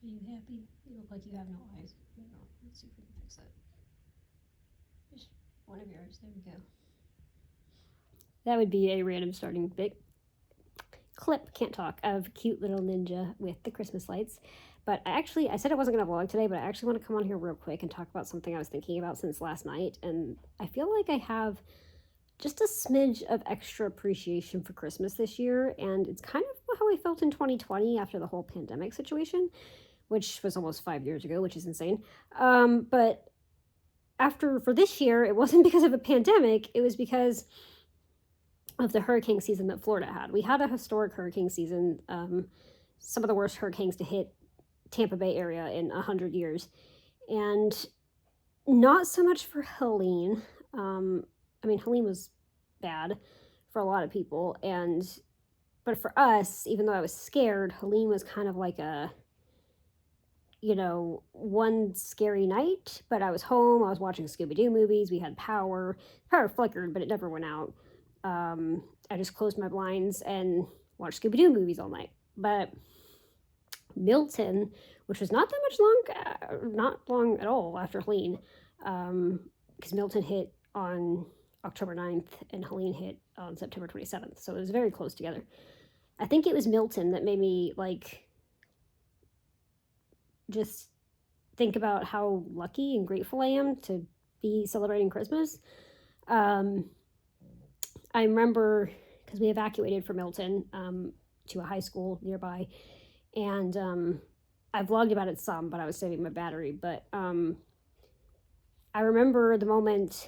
Are you happy? You look like you have no eyes. No, let's see if we can fix that. Just one of yours. There we go. That would be a random starting bit clip, can't talk, of cute little ninja with the Christmas lights. But I said I wasn't going to vlog today, but I actually want to come on here real quick and talk about something I was thinking about since last night. And I feel like I have just a smidge of extra appreciation for Christmas this year. And it's kind of how I felt in 2020 after the whole pandemic situation, which was almost 5 years ago, which is insane. But for this year, it wasn't because of a pandemic, it was because of the hurricane season that Florida had. We had a historic hurricane season, some of the worst hurricanes to hit Tampa Bay area in 100 years. And not so much for Helene. Helene was bad for a lot of people. But for us, even though I was scared, Helene was kind of like one scary night, but I was home. I was watching Scooby Doo movies. We had power. Power flickered, but it never went out. I just closed my blinds and watched Scooby Doo movies all night. But Milton, which was not not long at all after Helene, because Milton hit on October 9th and Helene hit on September 27th. So it was very close together. I think it was Milton that made me just think about how lucky and grateful I am to be celebrating Christmas. I remember because we evacuated from Milton to a high school nearby, and I vlogged about it some, but I was saving my battery. But I remember the moments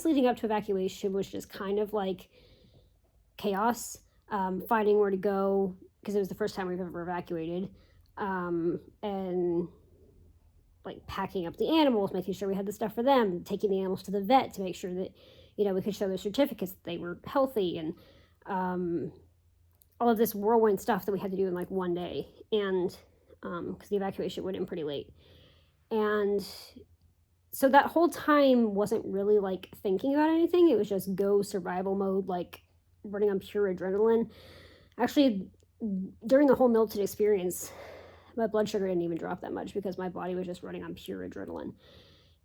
leading up to evacuation was just kind of like chaos, finding where to go because it was the first time we've ever evacuated, and like packing up the animals, making sure we had the stuff for them, taking the animals to the vet to make sure that we could show their certificates that they were healthy, and all of this whirlwind stuff that we had to do in like one day, and because the evacuation went in pretty late. And so that whole time wasn't really like thinking about anything. It was just go survival mode, like running on pure adrenaline. Actually, during the whole Milton experience, my blood sugar didn't even drop that much because my body was just running on pure adrenaline.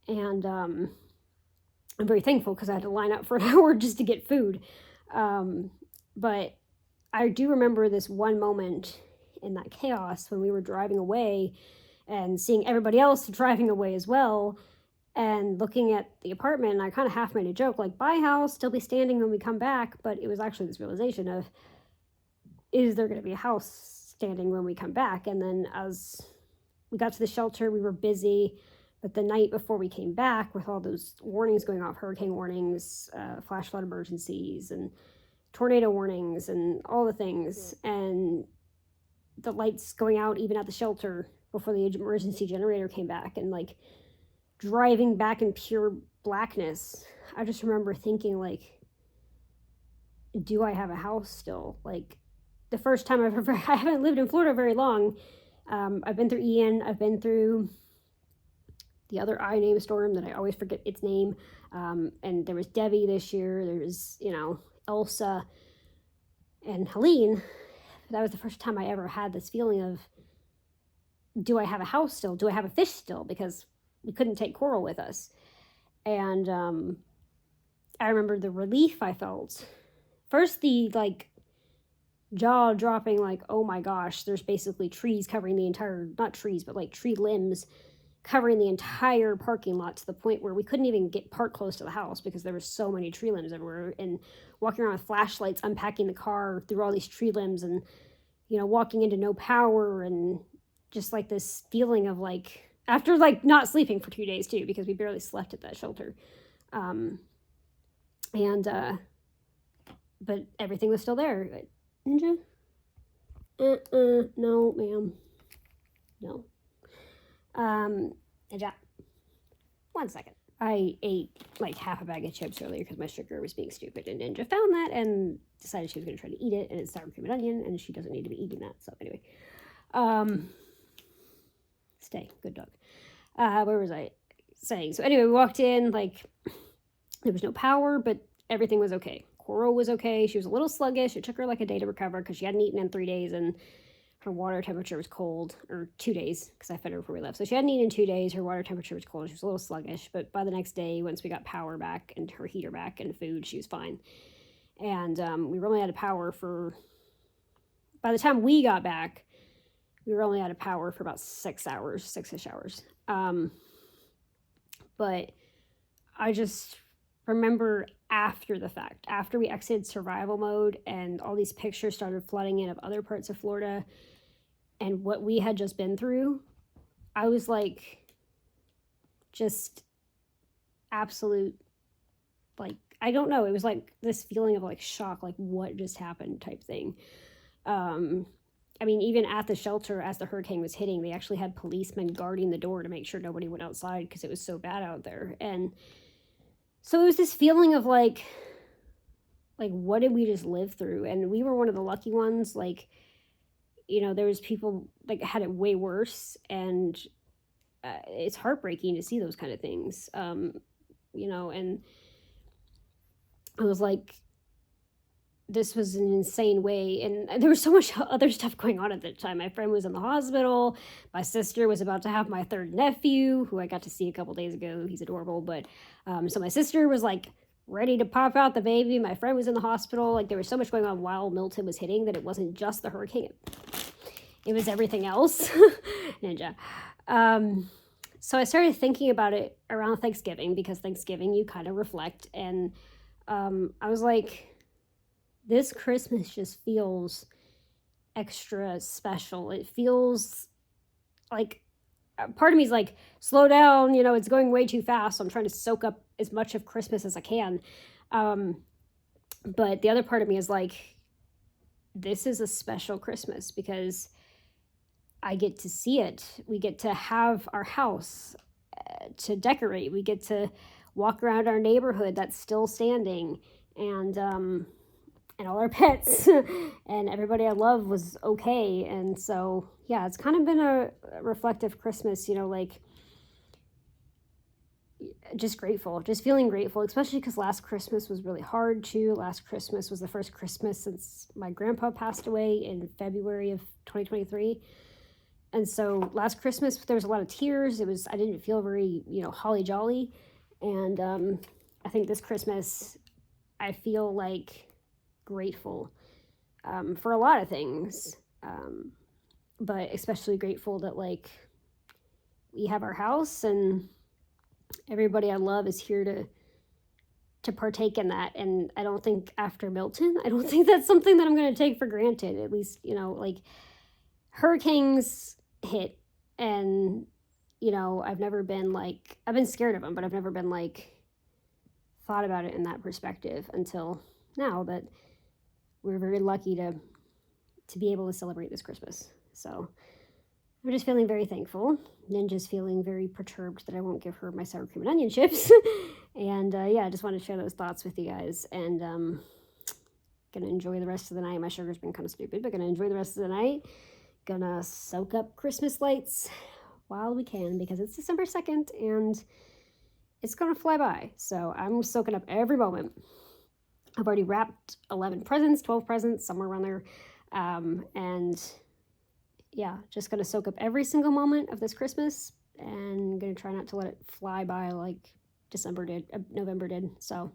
And I'm very thankful because I had to line up for an hour just to get food. But I do remember this one moment in that chaos when we were driving away and seeing everybody else driving away as well, and looking at the apartment. And I kind of half made a joke like, bye house, still be standing when we come back. But it was actually this realization of, is there going to be a house standing when we come back? And then as we got to the shelter, we were busy. But the night before we came back, with all those warnings going off, hurricane warnings, flash flood emergencies, and tornado warnings, and all the things, and the lights going out even at the shelter before the emergency generator came back, and like driving back in pure blackness, I just remember thinking, like, do I have a house still? Like, the first time I haven't lived in Florida very long. I've been through Ian, I've been through the other I name storm that I always forget its name. And there was Debbie this year. There was, Elsa and Helene. That was the first time I ever had this feeling of, do I have a house still? Do I have a fish still? Because we couldn't take Coral with us. And I remember the relief I felt. First, the jaw dropping, like, oh my gosh, there's basically trees covering the entire, not trees, but like tree limbs covering the entire parking lot, to the point where we couldn't even get parked close to the house because there were so many tree limbs everywhere, and walking around with flashlights, unpacking the car through all these tree limbs, and walking into no power, and just like this feeling of like, after like not sleeping for 2 days too, because we barely slept at that shelter, but everything was still there. Ninja? No, ma'am. No. Ninja. 1 second. I ate like half a bag of chips earlier because my sugar was being stupid, and Ninja found that and decided she was going to try to eat it, and it's sour cream and onion, and she doesn't need to be eating that. So anyway, stay, good dog. Where was I saying? So anyway, we walked in, like, there was no power, but everything was okay. Coral was okay. She was a little sluggish. It took her like a day to recover because she hadn't eaten in 3 days, and her water temperature was cold, or 2 days, because I fed her before we left. So she hadn't eaten in 2 days. Her water temperature was cold. She was a little sluggish, but by the next day, once we got power back and her heater back and food, she was fine. And we were only out of power for, by the time we got back, we were only out of power for about 6 hours, 6-ish hours. But I just remember after the fact, after we exited survival mode and all these pictures started flooding in of other parts of Florida and what we had just been through, I was like, just absolute, like, I don't know, it was like this feeling of like shock, like what just happened type thing. I mean, even at the shelter, as the hurricane was hitting, they actually had policemen guarding the door to make sure nobody went outside because it was so bad out there. And so it was this feeling of like, what did we just live through? And we were one of the lucky ones. Like, you know, there was people like had it way worse, and it's heartbreaking to see those kind of things. You know, and I was like, this was an insane way, and there was so much other stuff going on at the time. My friend was in the hospital. My sister was about to have my third nephew, who I got to see a couple days ago. He's adorable, but so my sister was like ready to pop out the baby. My friend was in the hospital. Like, there was so much going on while Milton was hitting that it wasn't just the hurricane. It was everything else. Ninja. So I started thinking about it around Thanksgiving, because Thanksgiving you kind of reflect, and I was like, this Christmas just feels extra special. It feels like, part of me is like, slow down, you know, it's going way too fast. So I'm trying to soak up as much of Christmas as I can. But the other part of me is like, this is a special Christmas because I get to see it. We get to have our house to decorate. We get to walk around our neighborhood that's still standing, and all our pets and everybody I love was okay. And so, yeah, it's kind of been a reflective Christmas, you know, like, just grateful, just feeling grateful, especially because last Christmas was really hard too. Last Christmas was the first Christmas since my grandpa passed away in February of 2023. And so last Christmas, there was a lot of tears. I didn't feel very, you know, holly jolly. And I think this Christmas, I feel like grateful for a lot of things, but especially grateful that, like, we have our house and everybody I love is here to partake in that. And I don't think after Milton, I don't think that's something that I'm going to take for granted. At least, you know, like, hurricanes hit, and, you know, I've been scared of them, but I've never been like thought about it in that perspective until now, that we're very lucky to be able to celebrate this Christmas. So I'm just feeling very thankful. Ninja's feeling very perturbed that I won't give her my sour cream and onion chips. And yeah, I just want to share those thoughts with you guys. And gonna enjoy the rest of the night. My sugar's been kind of stupid, but gonna enjoy the rest of the night. Gonna soak up Christmas lights while we can, because it's December 2nd and it's gonna fly by. So I'm soaking up every moment. I've already wrapped 11 presents, 12 presents, somewhere around there. And yeah, just going to soak up every single moment of this Christmas, and going to try not to let it fly by like November did. So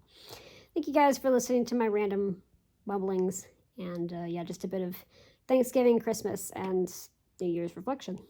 thank you guys for listening to my random mumblings. And yeah, just a bit of Thanksgiving, Christmas, and New Year's reflection.